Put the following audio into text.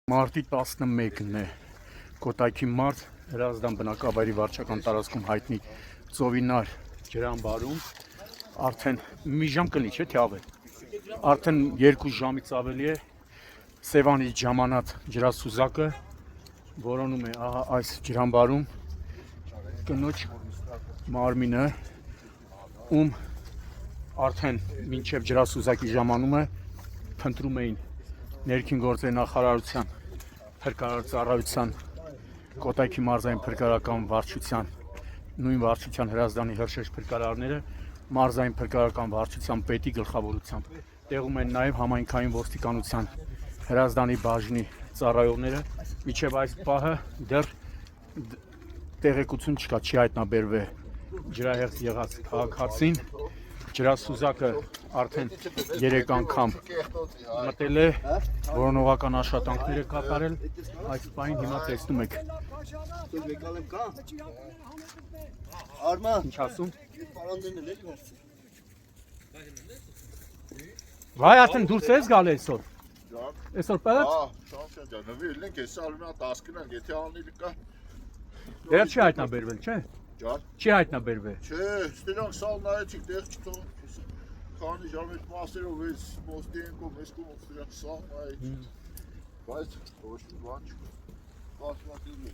Մարտի 11-ն է Կոտայքի մարտ Հրազդան բնակավայրի վարչական տարածքում հայտնի ծովինար ջրամբարում արդեն մի ժամ կլինի, չէ՞ թե ավել։ Արդեն 2 ժամից ավելի է Սևանից ժամանած ջրասուզակը որոնում է այս ջրամբարում կնոջ մարմինը, ում արդեն մինչև ջրասուզակի ժամանումը փնտրում էին ներքին գործերի նախարարության փրկարար ծառայության Կոտայքի մարզային փրկարարական վարչության նույն վարչության Հրազդանի հրշեջ փրկարարները մարզային փրկարարական վարչության պետի գլխավորությամբ տեղում են նաև համայնքային ոստիկանության Հրազդանի բաժնի ծառայողները մինչև այս պահը դեռ տեղեկություն չկա, չի հայտնաբերվել ջրահեղձ եղած քաղաքացին ջրասուզակը արդեն 3 անգամ մտել է, որոնողական աշխատանքներ է կատարել, այս պահին հիմա տեսնում եք։ Ինչ ասում։ Վայ, արդեն դուրս ես գալ այսօր։ Այսօր պարած։ Դեռ չի հայտնաբերվել, չէ՞։ Չի հայտնաբերվել։ Չէ, ստրանք սալ նայեցիք, դեղ չթող քանի ժամից մասերով էս մոստի են կողմ, էս կողմ ստրանք սալ նայեցիք։ Բայց ոչ մի բան չկա։ Կասվածին է,